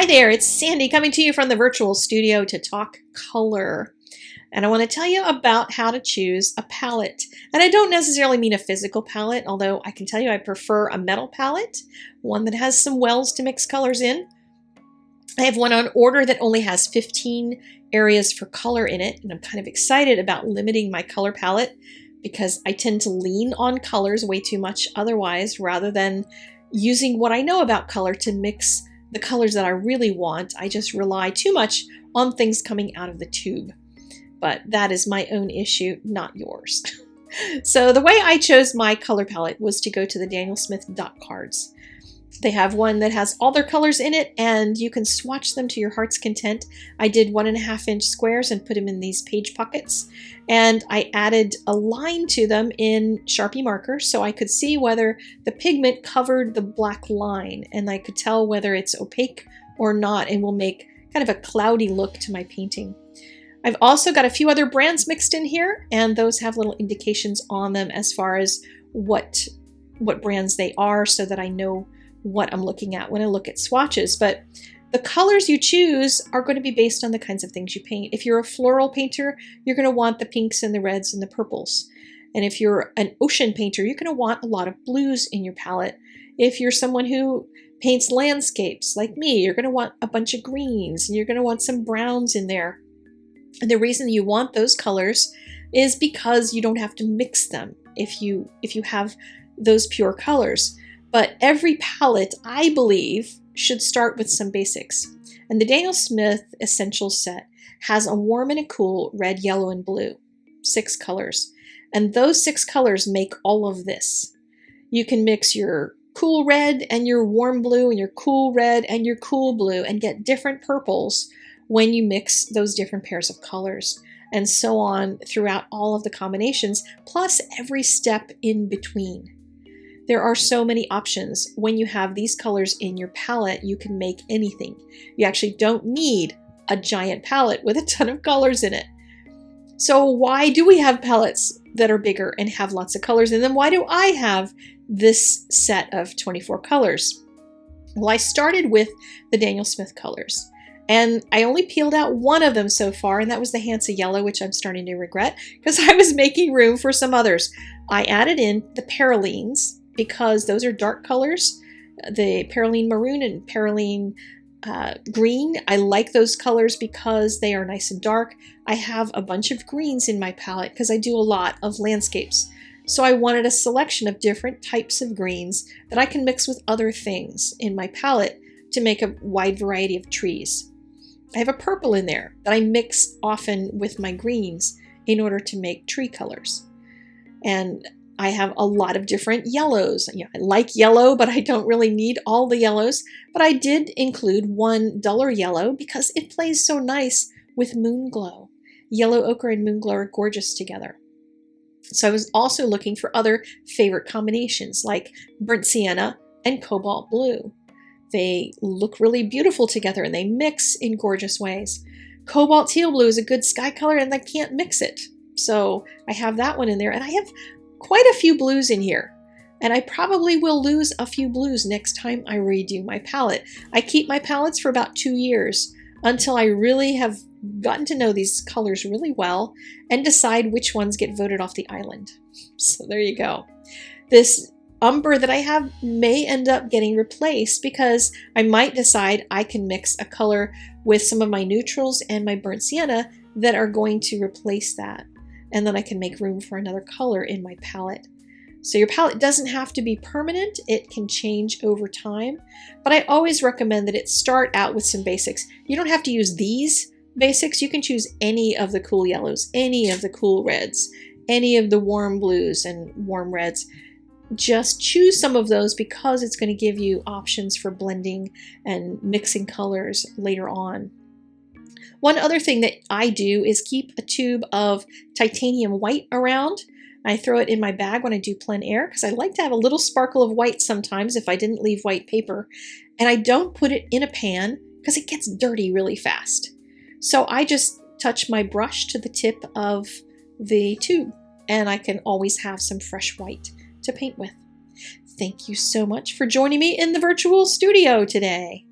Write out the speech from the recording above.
Hi there, it's Sandy coming to you from the virtual studio to talk color. And I want to tell you about how to choose a palette. And I don't necessarily mean a physical palette, although I can tell you I prefer a metal palette, one that has some wells to mix colors in. I have one on order that only has 15 areas for color in it, and I'm kind of excited about limiting my color palette because I tend to lean on colors way too much otherwise, rather than using what I know about color to mix the colors that I really want. I just rely too much on things coming out of the tube. But that is my own issue, not yours. So the way I chose my color palette was to go to the Daniel Smith dot cards. They have one that has all their colors in it, and you can swatch them to your heart's content. I did 1.5-inch squares and put them in these page pockets, and I added a line to them in Sharpie marker so I could see whether the pigment covered the black line, and I could tell whether it's opaque or not, and will make kind of a cloudy look to my painting. I've also got a few other brands mixed in here, and those have little indications on them as far as what brands they are, so that I know what I'm looking at when I look at swatches. But the colors you choose are going to be based on the kinds of things you paint. If you're a floral painter, you're going to want the pinks and the reds and the purples. And if you're an ocean painter, you're going to want a lot of blues in your palette. If you're someone who paints landscapes like me, you're going to want a bunch of greens, and you're going to want some browns in there. And the reason you want those colors is because you don't have to mix them if you have those pure colors. But every palette, I believe, should start with some basics. And the Daniel Smith Essentials set has a warm and a cool red, yellow, and blue. 6 colors. And those 6 colors make all of this. You can mix your cool red and your warm blue and your cool red and your cool blue and get different purples when you mix those different pairs of colors. And so on throughout all of the combinations, plus every step in between. There are so many options. When you have these colors in your palette, you can make anything. You actually don't need a giant palette with a ton of colors in it. So why do we have palettes that are bigger and have lots of colors in them? Why do I have this set of 24 colors? Well, I started with the Daniel Smith colors, and I only peeled out one of them so far, and that was the Hansa Yellow, which I'm starting to regret because I was making room for some others. I added in the Parylene, because those are dark colors, the Parylene Maroon and Parylene Green. I like those colors because they are nice and dark. I have a bunch of greens in my palette because I do a lot of landscapes. So I wanted a selection of different types of greens that I can mix with other things in my palette to make a wide variety of trees. I have a purple in there that I mix often with my greens in order to make tree colors. And I have a lot of different yellows. I like yellow, but I don't really need all the yellows. But I did include one duller yellow because it plays so nice with moon glow. Yellow ochre and moon glow are gorgeous together. So I was also looking for other favorite combinations like burnt sienna and cobalt blue. They look really beautiful together and they mix in gorgeous ways. Cobalt teal blue is a good sky color and I can't mix it. So I have that one in there, and I have quite a few blues in here, and I probably will lose a few blues next time I redo my palette. I keep my palettes for about 2 years until I really have gotten to know these colors really well and decide which ones get voted off the island. So there you go. This umber that I have may end up getting replaced because I might decide I can mix a color with some of my neutrals and my burnt sienna that are going to replace that. And then I can make room for another color in my palette. So your palette doesn't have to be permanent. It can change over time. But I always recommend that it start out with some basics. You don't have to use these basics. You can choose any of the cool yellows, any of the cool reds, any of the warm blues and warm reds. Just choose some of those because it's going to give you options for blending and mixing colors later on. One other thing that I do is keep a tube of titanium white around. I throw it in my bag when I do plein air because I like to have a little sparkle of white sometimes if I didn't leave white paper. And I don't put it in a pan because it gets dirty really fast. So I just touch my brush to the tip of the tube, and I can always have some fresh white to paint with. Thank you so much for joining me in the virtual studio today.